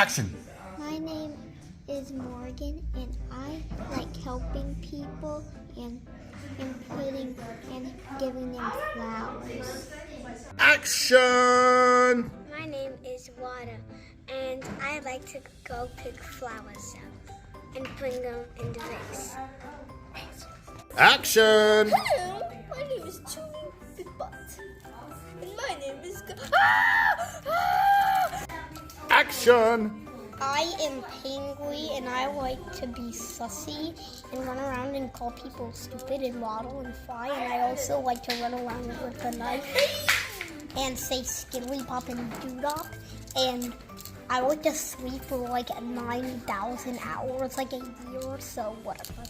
Action. My name is Morgan, and I like helping people and giving them flowers. Action. My name is Wada, and I like to go pick flowers up and bring them in the vase. Action. Hello, my name is Julie Big Butt, and my name is Action. I am Penguin, and I like to be sussy and run around and call people stupid and waddle and fly. And I also like to run around with a knife and say skiddly pop and doodop. And I like to sleep for like 9,000 hours, like a year or so, whatever.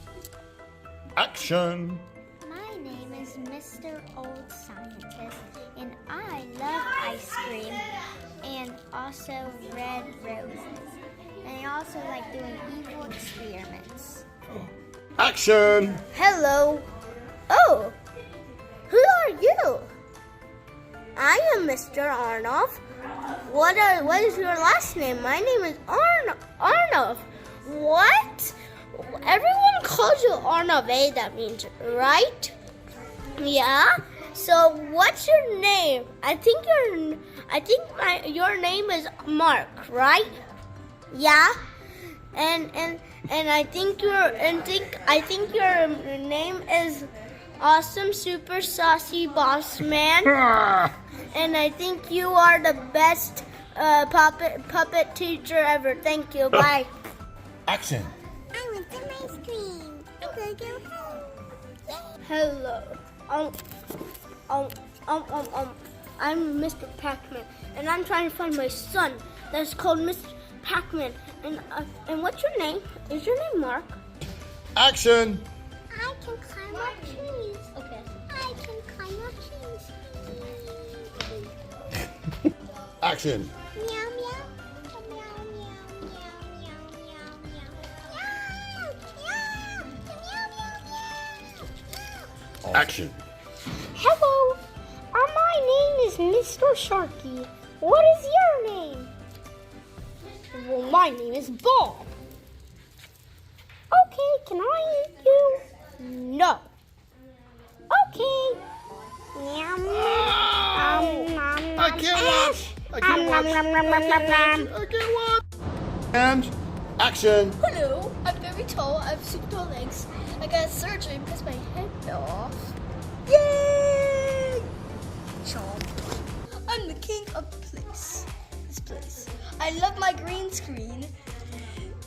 Action. My name is Mr. Old Scientist, and I love ice cream and also red roses. And I also like doing evil experiments. Action. Hello. Oh, who are you? I am Mr. Arnov. What is your last name? My name is Arnov. What? Everyone calls you Arnov, eh? That means, right? Yeah. So what's your name? I think your name is Mark, right? Yeah. And I think your name is Awesome Super Saucy Boss Man. And I think you are the best puppet teacher ever. Thank you. Bye. Action. I want some ice cream. I'm gonna go home. Hello. I'm Mr. Pac-Man, and I'm trying to find my son. That's called Mr. Pac-Man. And what's your name? Is your name Mark? Action. I can climb up trees. Okay. I can climb up trees. Action. Meow meow. Meow meow meow meow meow meow. Meow meow meow meow. Action. Hello. My name is Mr. Sharky. What is your name? Well, my name is Bob. Okay, can I eat you? No. Okay. Meow meow. I can't watch. I can't watch. And action. Hello, I'm very tall. I have super tall legs. I got surgery because my head fell off. Yay! Chomp. I'm the king of this place. I love my green screen,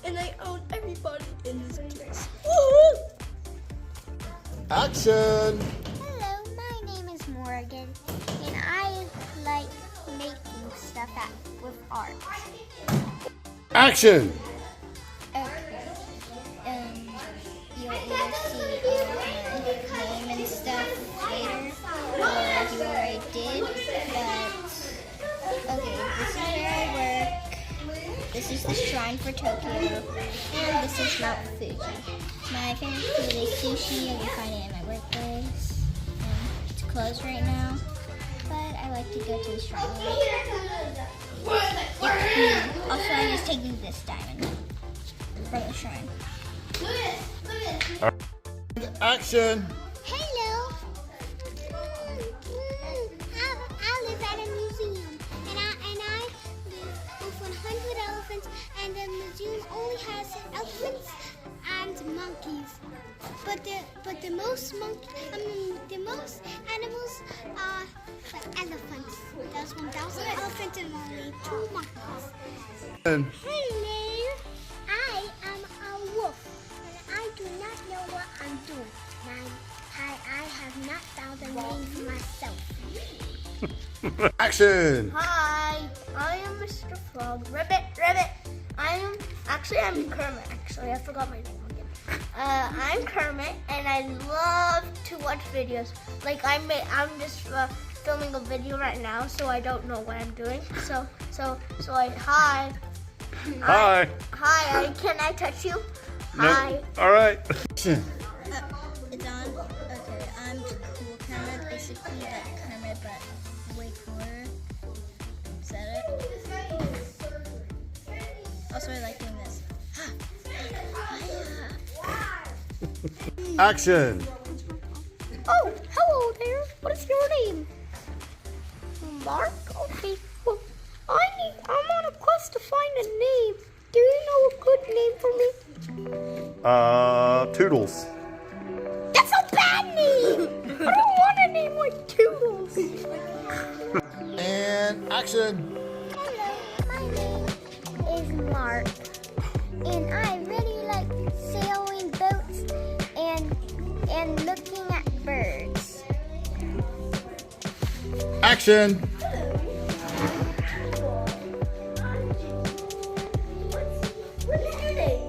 and I own everybody in this place. Woo! Action. Hello, my name is Morgan, and I like making stuff with art. Action. You'll either see my name and stuff later, or you already did, but okay, this is where I work, this is the Shrine for Tokyo, and this is Mount Fuji. My favorite food is sushi. You can find it at my workplace. It's closed right now, but I like to go to the shrine. Also, I'm just taking this diamond from the shrine. Action. Hello. I live at a museum, and I live with 100 elephants, and the museum only has elephants and monkeys. But the most animals are like elephants. There's 1,000 elephants and only 2 monkeys. Hello, I am a wolf, and I do not know what I'm doing. I have not found a name for myself. Action. Hi, I am Mr. Frog. Ribbit. I'm Kermit. Actually, I forgot my name again. I'm Kermit, and I love to watch videos. Like I'm just filming a video right now, so I don't know what I'm doing. So hi. Hi. Can I touch you? Hi. All right. Action. It's on. Okay, I'm Cool Kermit, basically like Kermit, but way cooler. Is that it? really like doing this. Action. Oh, hello there. What is your name? Mark? Okay. Well, I'm on a quest to find a name. Do you know a good name for me? Toodles. That's a bad name! I don't want a name like Toodles. And action. Hello, my name is Mark, and I really like sailing boats and looking at birds. Action. What's your name?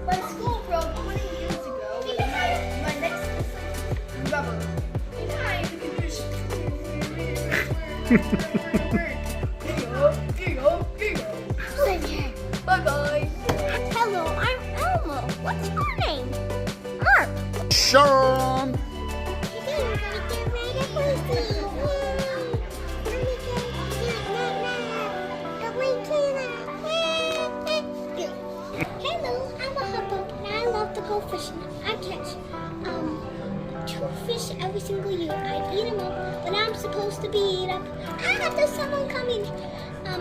My school from 20 years ago. My next rubber. And I am the computer. Bye bye. Hello, I'm Elmo. What's your name? Mark. Sean. Hello, I'm a hippo and I love to go fishing. I catch 2 fish every single year. I eat them up, but I'm supposed to be eat up. There's someone coming.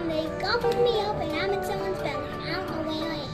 They gobbled me up and I'm in someone's belly. I don't know where I am.